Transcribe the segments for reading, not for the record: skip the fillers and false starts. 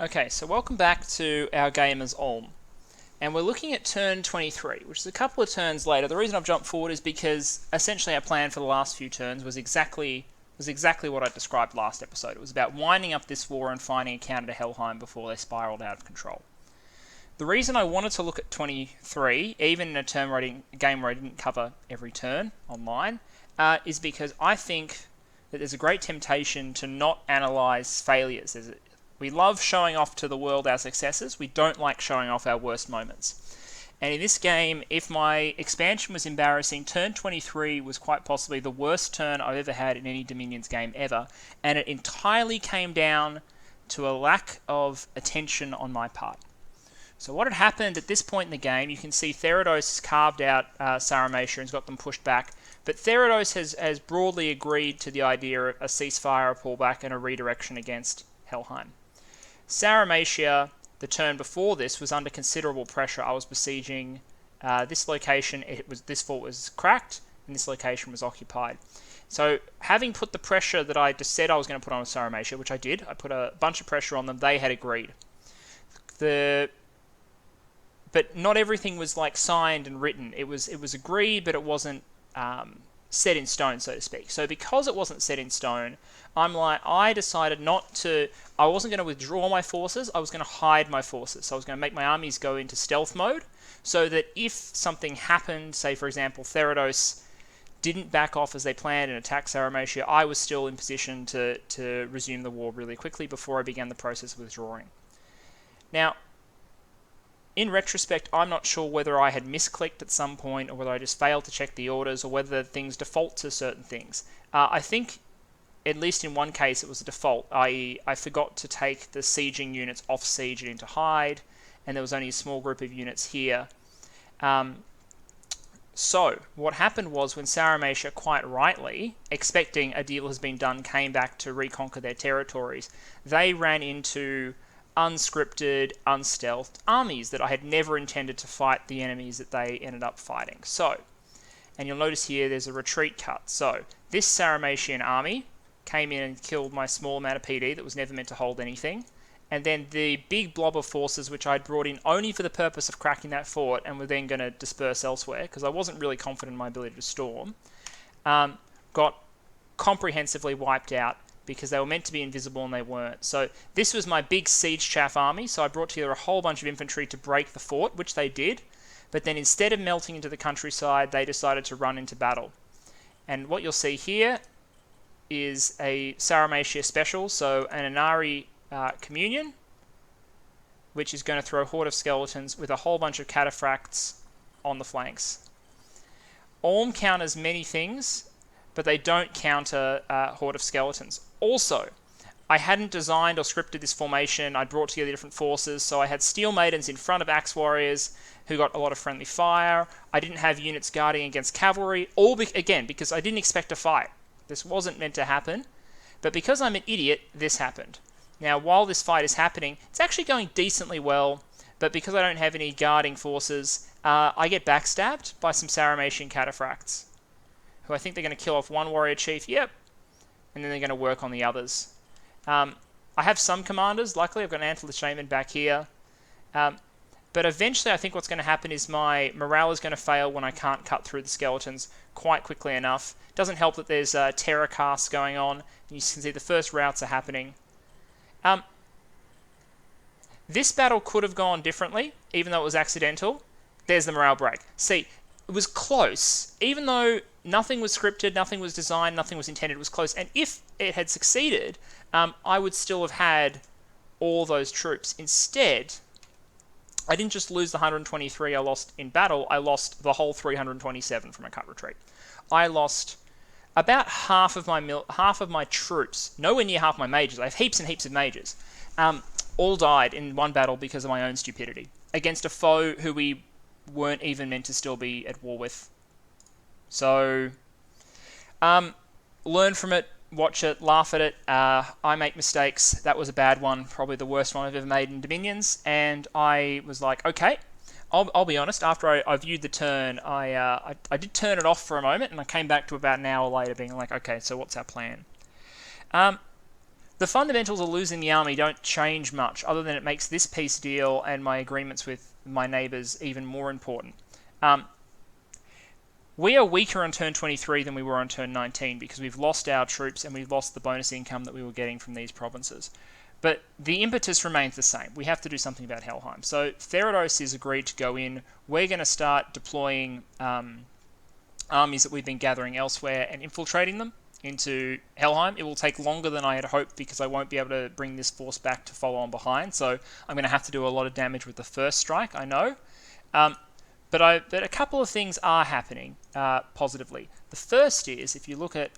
Okay, so welcome back to our game as Ulm. And we're looking at turn 23, which is a couple of turns later. The reason I've jumped forward is because essentially our plan for the last few turns was exactly what I described last episode. It was about winding up this war and finding a counter to Helheim before they spiraled out of control. The reason I wanted to look at 23, even in a game where I didn't cover every turn online, is because I think that there's a great temptation to not analyse failures. We love showing off to the world our successes. We don't like showing off our worst moments. And in this game, if my expansion was embarrassing, turn 23 was quite possibly the worst turn I've ever had in any Dominions game ever. And it entirely came down to a lack of attention on my part. So what had happened at this point in the game, you can see Theridos has carved out Saramatia and has got them pushed back. But Theridos has broadly agreed to the idea of a ceasefire, a pullback, and a redirection against Helheim. Saramatia, the turn before this, was under considerable pressure. I was besieging this location. This fort was cracked, and this location was occupied. So, having put the pressure that I just said I was going to put on Saramatia, which I did, I put a bunch of pressure on them. They had agreed. But not everything was like signed and written. It was agreed, but it wasn't set in stone, so to speak. So because it wasn't set in stone, I decided I wasn't going to withdraw my forces, I was going to hide my forces. So I was going to make my armies go into stealth mode, so that if something happened, say for example Theridos didn't back off as they planned and attack Saramatia, I was still in position to resume the war really quickly before I began the process of withdrawing. Now, in retrospect, I'm not sure whether I had misclicked at some point or whether I just failed to check the orders or whether things default to certain things. I think, at least in one case, it was a default. I forgot to take the sieging units off siege and into hide, and there was only a small group of units here. So, what happened was when Saramatia, quite rightly, expecting a deal has been done, came back to reconquer their territories, they ran into unscripted, unstealthed armies that I had never intended to fight the enemies that they ended up fighting. So, and you'll notice here there's a retreat cut. So, this Saramatian army came in and killed my small amount of PD that was never meant to hold anything. And then the big blob of forces, which I'd brought in only for the purpose of cracking that fort and were then going to disperse elsewhere, because I wasn't really confident in my ability to storm, got comprehensively wiped out because they were meant to be invisible and they weren't. So this was my big siege chaff army, so I brought together a whole bunch of infantry to break the fort, which they did, but then instead of melting into the countryside, they decided to run into battle. And what you'll see here is a Saramatia special, so an Inari Communion, which is going to throw a horde of skeletons with a whole bunch of cataphracts on the flanks. Ulm counters many things, but they don't counter horde of skeletons. Also, I hadn't designed or scripted this formation. I brought together different forces, so I had Steel Maidens in front of Axe Warriors who got a lot of friendly fire. I didn't have units guarding against cavalry, again, because I didn't expect a fight. This wasn't meant to happen, but because I'm an idiot, this happened. Now, while this fight is happening, it's actually going decently well, but because I don't have any guarding forces, I get backstabbed by some Saramatian cataphracts, who I think they're going to kill off one warrior chief, yep, and then they're going to work on the others. I have some commanders, luckily I've got an Antler Shaman back here, but eventually I think what's going to happen is my morale is going to fail when I can't cut through the skeletons quite quickly enough. It doesn't help that there's terror casts going on, and you can see the first routes are happening. This battle could have gone differently, even though it was accidental. There's the morale break. See, it was close. Even though nothing was scripted, nothing was designed, nothing was intended, it was close. And if it had succeeded, I would still have had all those troops. Instead, I didn't just lose the 123 I lost in battle, I lost the whole 327 from a cut retreat. I lost about half of my troops, nowhere near half my mages. I have heaps and heaps of mages. All died in one battle because of my own stupidity against a foe who we weren't even meant to still be at war with. So, learn from it, watch it, laugh at it. I make mistakes. That was a bad one, probably the worst one I've ever made in Dominions. And I was like, okay, I'll be honest. After I viewed the turn, I did turn it off for a moment, and I came back to about an hour later, being like, okay, so what's our plan? The fundamentals of losing the army don't change much, other than it makes this peace deal and my agreements with my neighbours even more important. We are weaker on turn 23 than we were on turn 19 because we've lost our troops and we've lost the bonus income that we were getting from these provinces. But the impetus remains the same. We have to do something about Helheim. So Therados is agreed to go in. We're going to start deploying armies that we've been gathering elsewhere and infiltrating them into Helheim. It will take longer than I had hoped because I won't be able to bring this force back to follow on behind. So I'm going to have to do a lot of damage with the first strike, I know. But a couple of things are happening positively. The first is, if you look at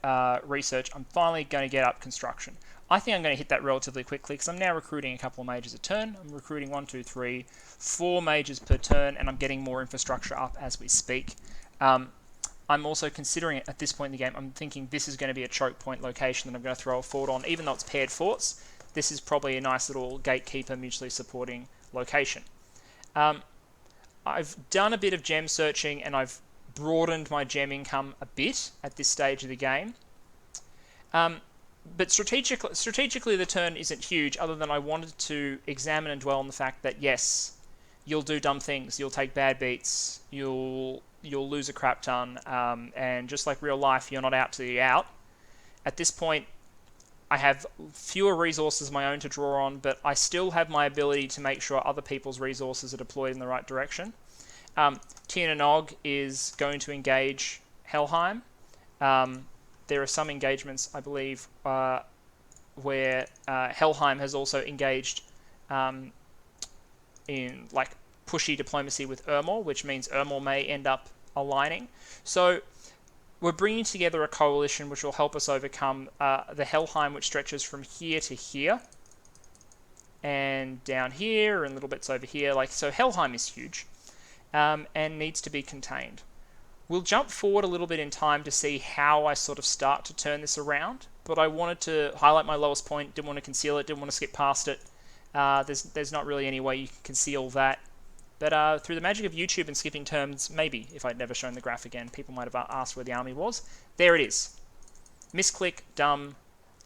research, I'm finally going to get up construction. I think I'm going to hit that relatively quickly because I'm now recruiting a couple of majors a turn. I'm recruiting 1, 2, 3, 4 majors per turn, and I'm getting more infrastructure up as we speak. I'm also considering it at this point in the game. I'm thinking this is going to be a choke point location that I'm going to throw a fort on. Even though it's paired forts, this is probably a nice little gatekeeper mutually supporting location. I've done a bit of gem searching and I've broadened my gem income a bit at this stage of the game. But strategically the turn isn't huge, other than I wanted to examine and dwell on the fact that yes, you'll do dumb things, you'll take bad beats, you'll lose a crap ton, and just like real life, you're not out till you're out. At this point, I have fewer resources of my own to draw on, but I still have my ability to make sure other people's resources are deployed in the right direction. Tina Nog is going to engage Helheim. There are some engagements, I believe, where Helheim has also engaged in like pushy diplomacy with Ermor, which means Ermor may end up aligning. So we're bringing together a coalition which will help us overcome the Helheim, which stretches from here to here, and down here, and little bits over here. So Helheim is huge, and needs to be contained. We'll jump forward a little bit in time to see how I sort of start to turn this around, but I wanted to highlight my lowest point, didn't want to conceal it, didn't want to skip past it. There's not really any way you can conceal that. But through the magic of YouTube and skipping turns, maybe, if I'd never shown the graph again, people might have asked where the army was. There it is. Misclick, dumb.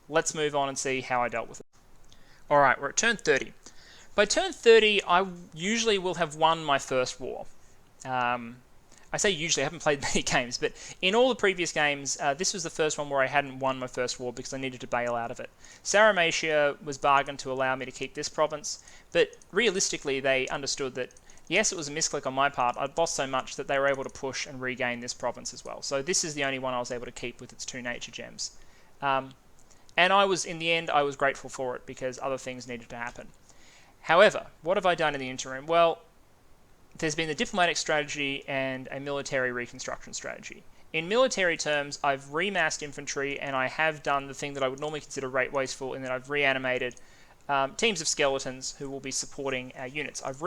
Let's move on and see how I dealt with it. Alright, we're at turn 30. By turn 30, I usually will have won my first war. I say usually, I haven't played many games, but in all the previous games, this was the first one where I hadn't won my first war because I needed to bail out of it. Sarmatia was bargained to allow me to keep this province, but realistically they understood that yes, it was a misclick on my part. I'd lost so much that they were able to push and regain this province as well. So this is the only one I was able to keep with its 2 nature gems. And in the end, I was grateful for it because other things needed to happen. However, what have I done in the interim? Well, there's been the diplomatic strategy and a military reconstruction strategy. In military terms, I've remassed infantry and I have done the thing that I would normally consider rate wasteful in that I've reanimated teams of skeletons who will be supporting our units. I've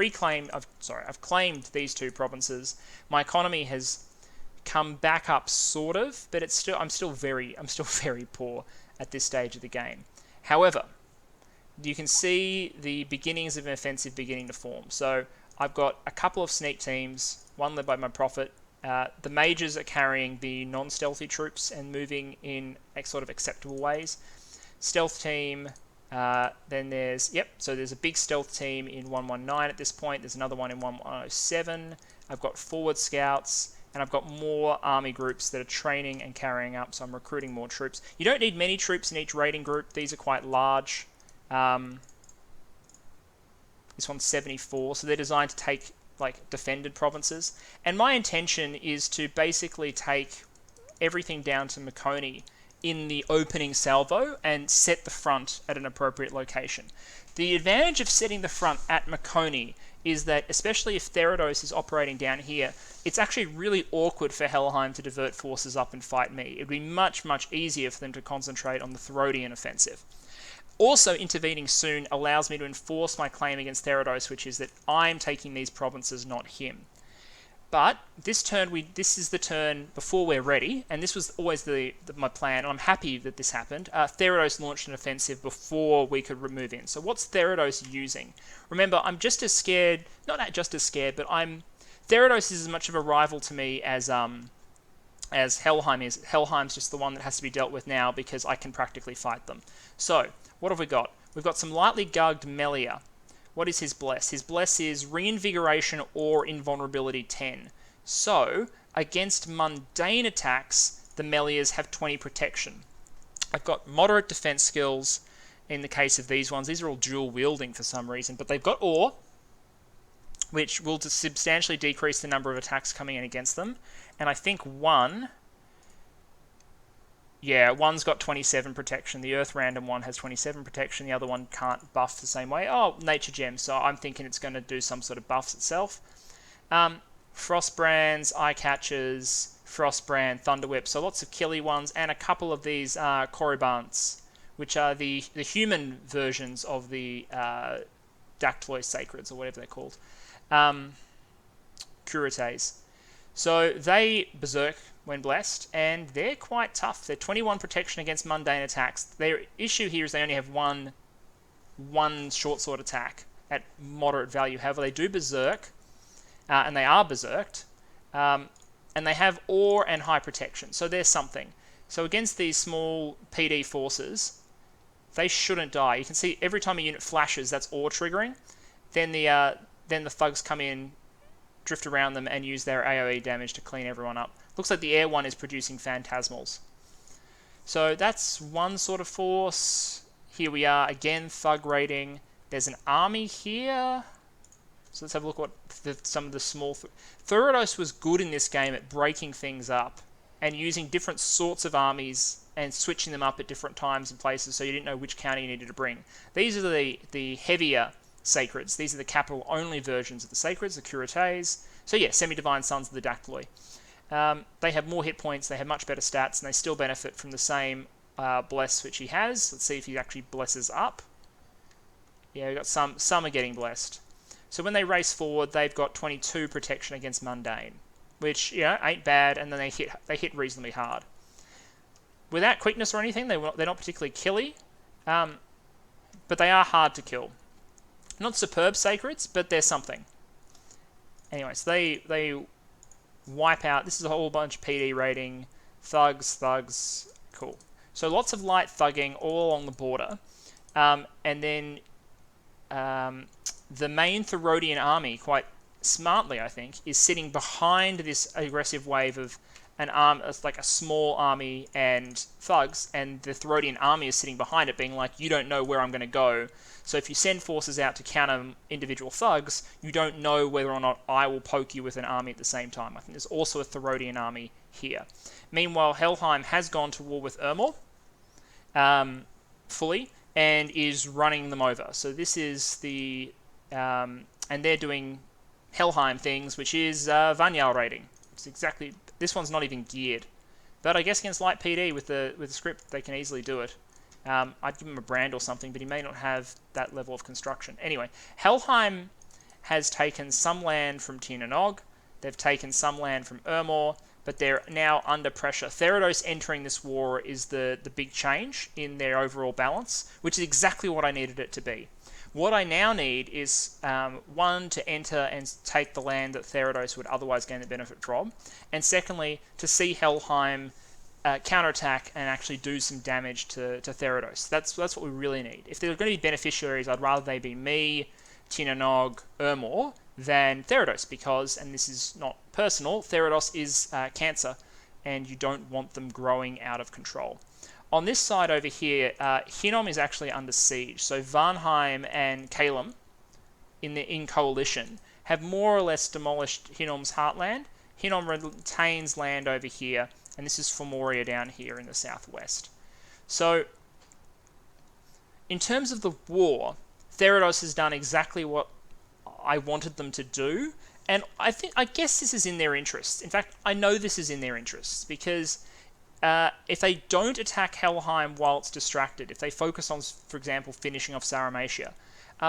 claimed these 2 provinces. My economy has come back up sort of, but I'm still very poor at this stage of the game. However, you can see the beginnings of an offensive beginning to form. So I've got a couple of sneak teams, one led by my prophet. The majors are carrying the non-stealthy troops and moving in sort of acceptable ways. Stealth team. Then there's a big stealth team in 119 at this point. There's another one in 1107. I've got forward scouts, and I've got more army groups that are training and carrying up, so I'm recruiting more troops. You don't need many troops in each raiding group. These are quite large. This one's 74, so they're designed to take defended provinces. And my intention is to basically take everything down to Maconi in the opening salvo and set the front at an appropriate location. The advantage of setting the front at Maconi is that, especially if Therados is operating down here, it's actually really awkward for Helheim to divert forces up and fight me. It'd be much, much easier for them to concentrate on the Therodian offensive. Also, intervening soon allows me to enforce my claim against Therados, which is that I'm taking these provinces, not him. But this is the turn before we're ready, and this was always my plan, and I'm happy that this happened. Therados launched an offensive before we could move in. So what's Therados using? Remember, I'm just as scared, not just as scared, but Therados is as much of a rival to me as Helheim is. Helheim's just the one that has to be dealt with now because I can practically fight them. So What have we got? We've got some lightly gugged Melia. What is his bless? His bless is reinvigoration or invulnerability 10. So, against mundane attacks, the Melias have 20 protection. I've got moderate defense skills in the case of these ones. These are all dual wielding for some reason, but they've got Ore, which will substantially decrease the number of attacks coming in against them. And I think one's got 27 protection. The Earth random one has 27 protection. The other one can't buff the same way. Oh, Nature Gem. So I'm thinking it's going to do some sort of buffs itself. Frostbrands, Eye Catchers, Frostbrand, Thunderwhip. So lots of killy ones, and a couple of these Korribants, which are the human versions of the Dactyloid Sacreds, or whatever they're called. Curates. So they berserk when blessed, and they're quite tough. They're 21 protection against mundane attacks. Their issue here is they only have one short sword attack at moderate value. However, they do berserk, and they are berserked, and they have Ore and high protection. So there's something. So against these small PD forces, they shouldn't die. You can see every time a unit flashes, that's Ore triggering. Then the thugs come in, drift around them, and use their AoE damage to clean everyone up. Looks like the air one is producing phantasmals. So that's one sort of force. Here we are, again, thug raiding. There's an army here. So let's have a look at some of the small... Theridos was good in this game at breaking things up and using different sorts of armies and switching them up at different times and places so you didn't know which counter you needed to bring. These are the heavier Sacreds. These are the capital-only versions of the Sacreds, the Curates. So yeah, Semi-Divine Sons of the Dactyloi. They have more hit points, they have much better stats, and they still benefit from the same bless which he has. Let's see if he actually blesses up. Yeah, we've got some are getting blessed. So when they race forward, they've got 22 protection against mundane, which ain't bad, and then they hit reasonably hard. Without quickness or anything, they're not particularly killy, but they are hard to kill. Not superb Sacreds, but they're something. Anyways, they wipe out. This is a whole bunch of PD raiding. Thugs, cool. So lots of light thugging all along the border. And then the main Therodian army, quite smartly, I think, is sitting behind this aggressive wave of like a small army and thugs, and the Therodian army is sitting behind it, being like, you don't know where I'm going to go. So if you send forces out to counter individual thugs, you don't know whether or not I will poke you with an army at the same time. I think there's also a Therodian army here. Meanwhile, Helheim has gone to war with Ermor fully and is running them over. So this is the... and they're doing Helheim things, which is Vanyar raiding. It's exactly... This one's not even geared. But I guess against light PD with the script, they can easily do it. I'd give him a brand or something, but he may not have that level of construction. Anyway, Helheim has taken some land from Tir na Nog. They've taken some land from Ermor, but they're now under pressure. Theridos entering this war is the big change in their overall balance, which is exactly what I needed it to be. What I now need is, one, to enter and take the land that Theridos would otherwise gain the benefit from, and secondly, to see Helheim counterattack and actually do some damage to Theridos. That's what we really need. If they're going to be beneficiaries, I'd rather they be me, Tir na Nog, Ermor, than Theridos, because, and this is not personal, Theridos is cancer, and you don't want them growing out of control. On this side over here, Hinnom is actually under siege. So Varnheim and Kalem in coalition have more or less demolished Hinnom's heartland. Hinnom retains land over here, and this is Formoria down here in the southwest. So, in terms of the war, Theridos has done exactly what I wanted them to do, and I guess this is in their interests. In fact, I know this is in their interests, because if they don't attack Helheim while it's distracted, if they focus on, for example, finishing off Saramatia,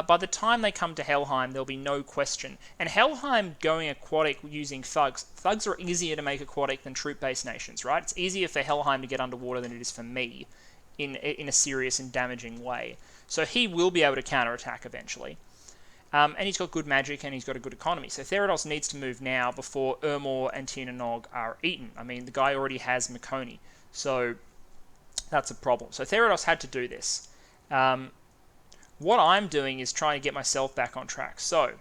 by the time they come to Helheim, there'll be no question. And Helheim going aquatic using thugs are easier to make aquatic than troop-based nations, right? It's easier for Helheim to get underwater than it is for me in a serious and damaging way. So he will be able to counterattack eventually. And he's got good magic and he's got a good economy. So Theridos needs to move now before Ermor and Tir na Nog are eaten. I mean, the guy already has Makoni, so that's a problem. So Theridos had to do this. What I'm doing is trying to get myself back on track. So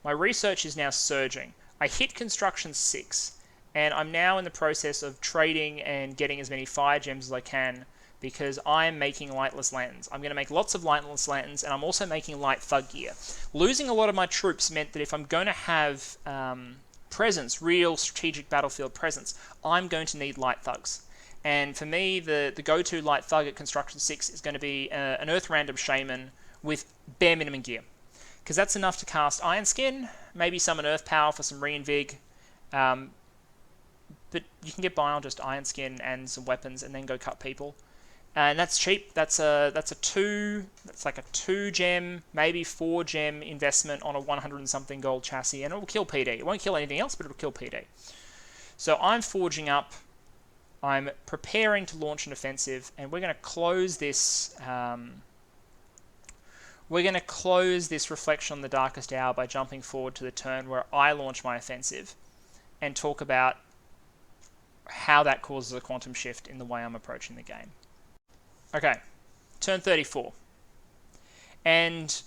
my research is now surging. I hit construction 6, and I'm now in the process of trading and getting as many fire gems as I can, because I'm making lightless lanterns. I'm going to make lots of lightless lanterns, and I'm also making light thug gear. Losing a lot of my troops meant that if I'm going to have presence, real strategic battlefield presence, I'm going to need light thugs. And for me, the go-to light thug at construction 6 is going to be an earth random shaman with bare minimum gear, because that's enough to cast Iron Skin, maybe summon Earth Power for some reinvig, but you can get by on just Iron Skin and some weapons, and then go cut people. And that's cheap. That's like a 2 gem, maybe 4 gem investment on a 100 and something gold chassis, and it will kill PD. It won't kill anything else, but it will kill PD. So I'm forging up. I'm preparing to launch an offensive, and we're going to close this. We're going to close this reflection on the darkest hour by jumping forward to the turn where I launch my offensive, and talk about how that causes a quantum shift in the way I'm approaching the game. Okay, turn 34. And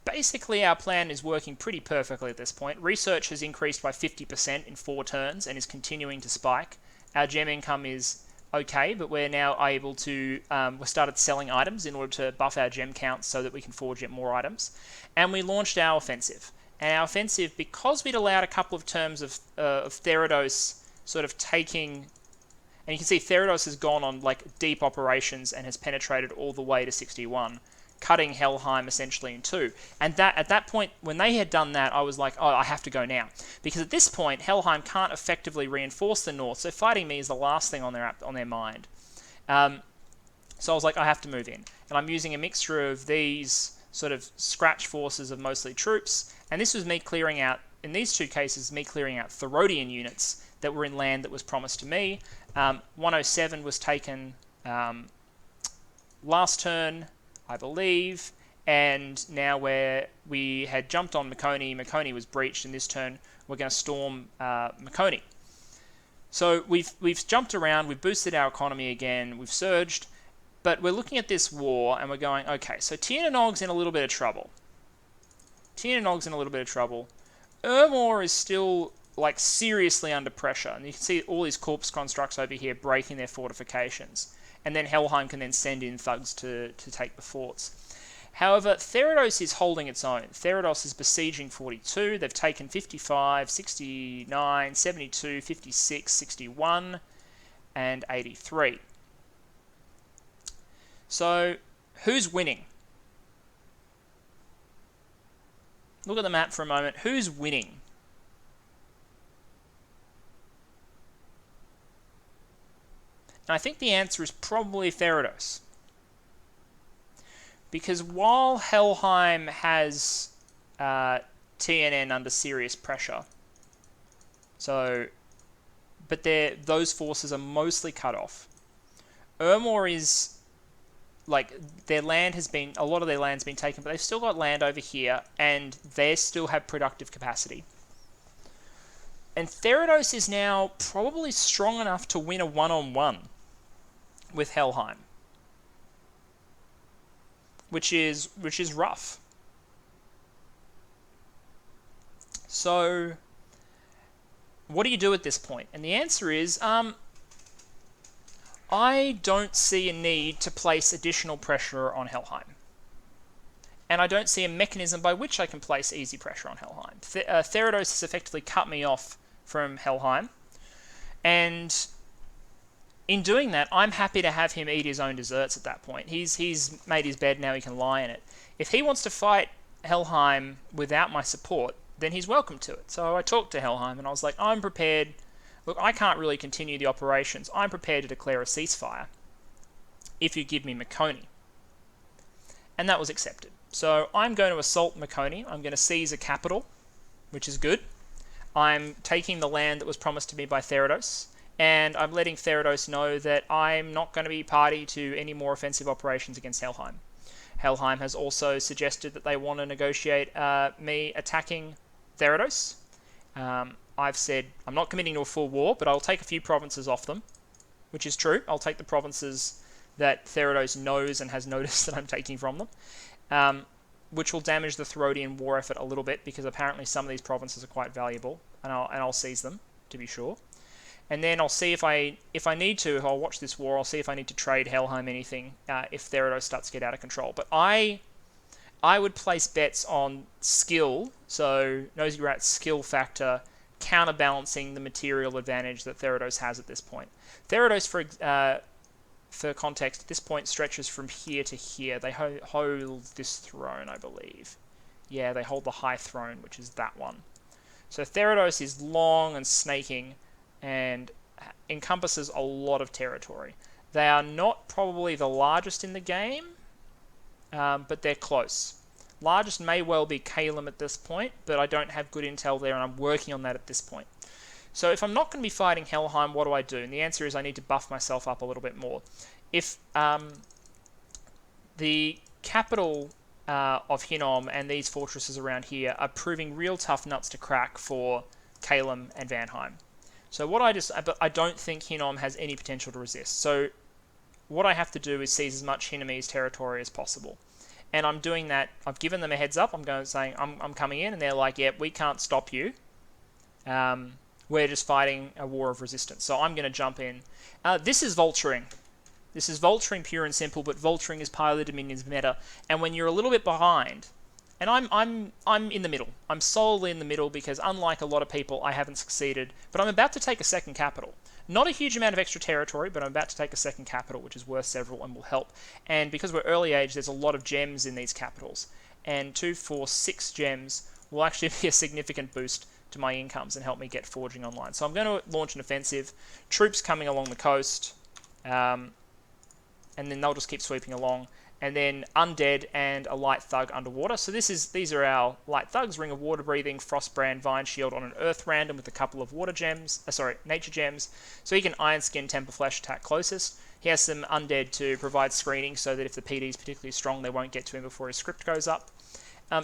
basically our plan is working pretty perfectly at this point. Research has increased by 50% in 4 turns and is continuing to spike. Our gem income is okay, but we're now able to, we started selling items in order to buff our gem counts so that we can forge yet more items. And we launched our offensive. And our offensive, because we'd allowed a couple of terms of Theridos sort of taking, and you can see Theridos has gone on like deep operations and has penetrated all the way to 61, cutting Helheim essentially in 2. And that at that point, when they had done that, I was like, oh, I have to go now. Because at this point, Helheim can't effectively reinforce the north, so fighting me is the last thing on their mind. So I was like, I have to move in. And I'm using a mixture of these sort of scratch forces of mostly troops, and this was me clearing out, in these 2 cases, me clearing out Therodian units that were in land that was promised to me. 107 was taken last turn, I believe, and now where we had jumped on Makoni was breached, and this turn we're going to storm Makoni. So we've jumped around, we've boosted our economy again, we've surged, but we're looking at this war and we're going, okay, so Tiernaog's in a little bit of trouble. Ermor is still like seriously under pressure, and you can see all these corpse constructs over here breaking their fortifications, and then Helheim can then send in thugs to take the forts. However, Theridos is holding its own. Theridos is besieging 42. They've taken 55, 69, 72, 56, 61, and 83. So, who's winning? Look at the map for a moment. Who's winning? And I think the answer is probably Theridos. Because while Helheim has TNN under serious pressure, but those forces are mostly cut off. Ermor is, like, a lot of their land's been taken, but they've still got land over here, and they still have productive capacity. And Theridos is now probably strong enough to win a one-on-one with Helheim, which is rough. So, what do you do at this point? And the answer is, I don't see a need to place additional pressure on Helheim. And I don't see a mechanism by which I can place easy pressure on Helheim. Theridos has effectively cut me off from Helheim, and in doing that, I'm happy to have him eat his own desserts at that point. He's made his bed, now he can lie in it. If he wants to fight Helheim without my support, then he's welcome to it. So I talked to Helheim, and I was like, I'm prepared. Look, I can't really continue the operations. I'm prepared to declare a ceasefire if you give me Makoni. And that was accepted. So I'm going to assault Makoni. I'm going to seize a capital, which is good. I'm taking the land that was promised to me by Theridos, and I'm letting Theridos know that I'm not going to be party to any more offensive operations against Helheim. Helheim has also suggested that they want to negotiate me attacking Theridos. I've said I'm not committing to a full war, but I'll take a few provinces off them, which is true. I'll take the provinces that Theranos knows and has noticed that I'm taking from them, which will damage the Therodian war effort a little bit, because apparently some of these provinces are quite valuable, and I'll seize them, to be sure. And then I'll see if I need to, if I'll watch this war, I'll see if I need to trade Helheim anything if Theranos starts to get out of control. But I would place bets on skill, so Nosy Rat's skill factor, counterbalancing the material advantage that Theranos has at this point. Theranos, for context, at this point stretches from here to here. They hold this throne, I believe. Yeah, they hold the high throne, which is that one. So Theranos is long and snaking and encompasses a lot of territory. They are not probably the largest in the game, but they're close. Largest may well be Calum at this point, but I don't have good intel there, and I'm working on that at this point. So if I'm not going to be fighting Helheim, what do I do? And the answer is I need to buff myself up a little bit more. If the capital of Hinnom and these fortresses around here are proving real tough nuts to crack for Calum and Vanheim. So but I don't think Hinnom has any potential to resist. So what I have to do is seize as much Hinnomese territory as possible. And I'm doing that. I've given them a heads up. Saying I'm coming in, and they're like, "Yep, we can't stop you. We're just fighting a war of resistance." So I'm going to jump in. This is vulturing. This is vulturing pure and simple, but vulturing is part of the Dominion's meta. And when you're a little bit behind, and I'm in the middle. I'm solely in the middle because, unlike a lot of people, I haven't succeeded. But I'm about to take a second capital. Not a huge amount of extra territory, but I'm about to take a second capital, which is worth several and will help. And because we're early age, there's a lot of gems in these capitals. And 2, 4, 6 gems will actually be a significant boost to my incomes and help me get forging online. So I'm going to launch an offensive. Troops coming along the coast. And then they'll just keep sweeping along. And then Undead and a Light Thug underwater. So these are our Light Thugs: Ring of Water Breathing, Frostbrand, Vine Shield on an Earth random with a couple of nature gems. So he can Iron Skin, Temper Flesh attack closest. He has some Undead to provide screening so that if the PD is particularly strong, they won't get to him before his script goes up.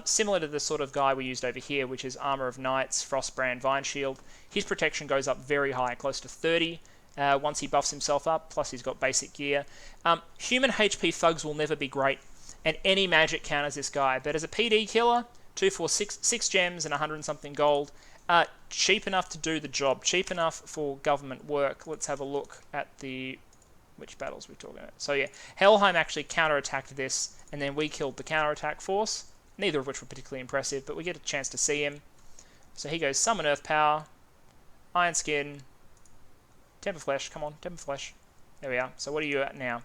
Similar to the sort of guy we used over here, which is Armor of Knights, Frostbrand, Vine Shield. His protection goes up very high, close to 30. Once he buffs himself up, plus he's got basic gear. Human HP thugs will never be great, and any magic counters this guy. But as a PD killer, 2, 4, 6 gems and 100 and something gold, cheap enough to do the job, cheap enough for government work. Let's have a look at which battles we're talking about. So yeah, Helheim actually counterattacked this, and then we killed the counterattack force, neither of which were particularly impressive, but we get a chance to see him. So he goes Summon Earth Power, Iron Skin, Temper Flesh, come on, Temper Flesh. There we are. So what are you at now?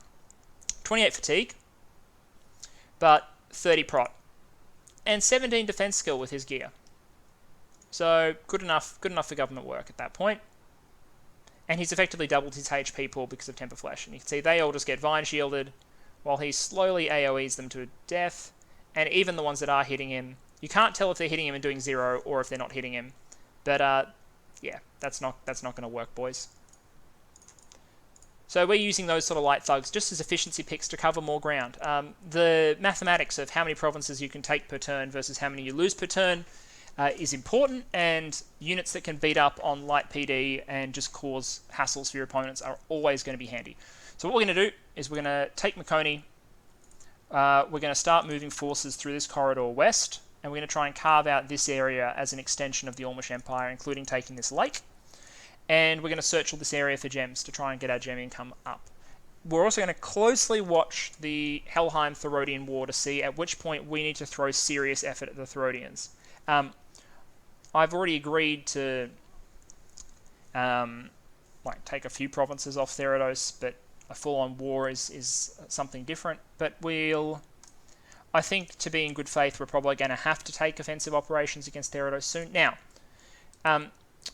28 fatigue, but 30 prot. And 17 defense skill with his gear. So good enough for government work at that point. And he's effectively doubled his HP pool because of Temper Flesh. And you can see they all just get Vine Shielded, while he slowly AoEs them to death. And even the ones that are hitting him, you can't tell if they're hitting him and doing 0 or if they're not hitting him. But yeah, that's not going to work, boys. So we're using those sort of light thugs just as efficiency picks to cover more ground. The mathematics of how many provinces you can take per turn versus how many you lose per turn is important, and units that can beat up on light PD and just cause hassles for your opponents are always going to be handy. So what we're going to do is we're going to take Maconi, we're going to start moving forces through this corridor west, and we're going to try and carve out this area as an extension of the Ormish Empire, including taking this lake. And we're going to search all this area for gems to try and get our gem income up. We're also going to closely watch the Helheim-Therodian War to see at which point we need to throw serious effort at the Therodians. I've already agreed to take a few provinces off Theranos, but a full-on war is something different. But I think to be in good faith, we're probably going to have to take offensive operations against Theranos soon. Now,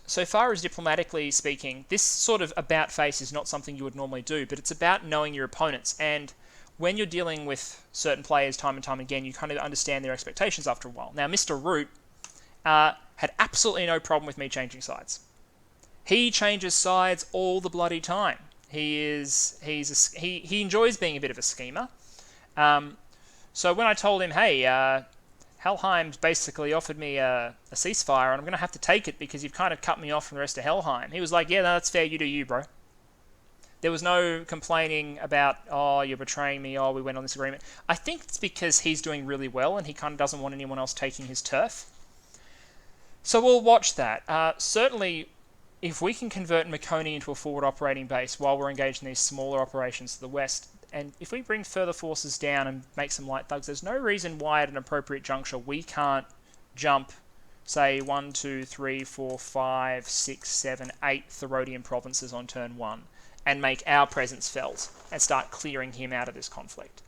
so far as diplomatically speaking, this sort of about face is not something you would normally do, but it's about knowing your opponents. And when you're dealing with certain players time and time again, you kind of understand their expectations after a while. Now, Mr. Root had absolutely no problem with me changing sides. He changes sides all the bloody time. He enjoys being a bit of a schemer. So when I told him, hey, Helheim's basically offered me a ceasefire, and I'm going to have to take it because you've kind of cut me off from the rest of Helheim. He was like, yeah, no, that's fair, you do you, bro. There was no complaining about, oh, you're betraying me, oh, we went on this agreement. I think it's because he's doing really well and he kind of doesn't want anyone else taking his turf. So we'll watch that. Certainly, if we can convert Makoni into a forward operating base while we're engaged in these smaller operations to the west, and if we bring further forces down and make some light thugs, there's no reason why at an appropriate juncture we can't jump, say, 1, 2, 3, 4, 5, 6, 7, 8 Therodian provinces on turn 1 and make our presence felt and start clearing him out of this conflict.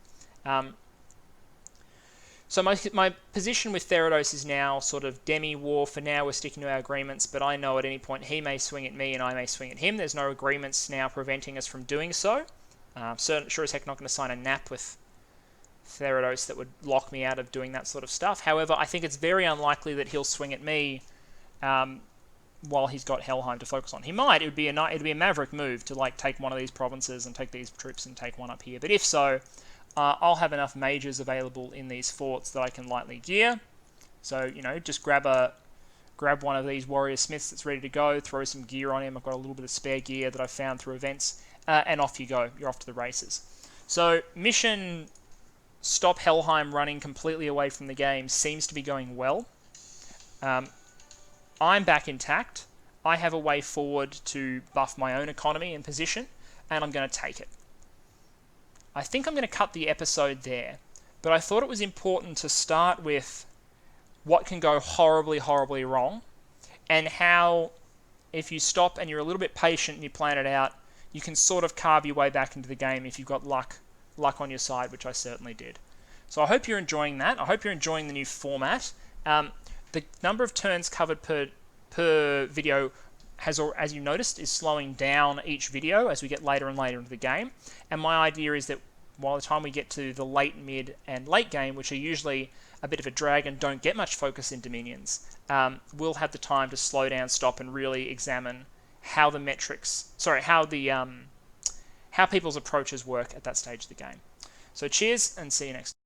So my position with Therados is now sort of demi-war. For now, we're sticking to our agreements, but I know at any point he may swing at me and I may swing at him. There's no agreements now preventing us from doing so. Sure as heck not going to sign a NAP with Therados that would lock me out of doing that sort of stuff. However, I think it's very unlikely that he'll swing at me while he's got Helheim to focus on. He might. It'd be a maverick move to like take one of these provinces and take these troops and take one up here. But if so, I'll have enough mages available in these forts that I can lightly gear. So, just grab one of these warrior smiths that's ready to go, throw some gear on him. I've got a little bit of spare gear that I've found through events, and off you go. You're off to the races. So, mission stop Helheim running completely away from the game seems to be going well. I'm back intact. I have a way forward to buff my own economy and position, and I'm going to take it. I think I'm going to cut the episode there, but I thought it was important to start with what can go horribly, horribly wrong, and how if you stop and you're a little bit patient and you plan it out, you can sort of carve your way back into the game if you've got luck on your side, which I certainly did. So I hope you're enjoying that. I hope you're enjoying the new format. The number of turns covered per video as you noticed, is slowing down each video as we get later and later into the game. And my idea is that by the time we get to the late, mid, and late game, which are usually a bit of a drag and don't get much focus in Dominions, we'll have the time to slow down, stop, and really examine how how people's approaches work at that stage of the game. So cheers, and see you next time.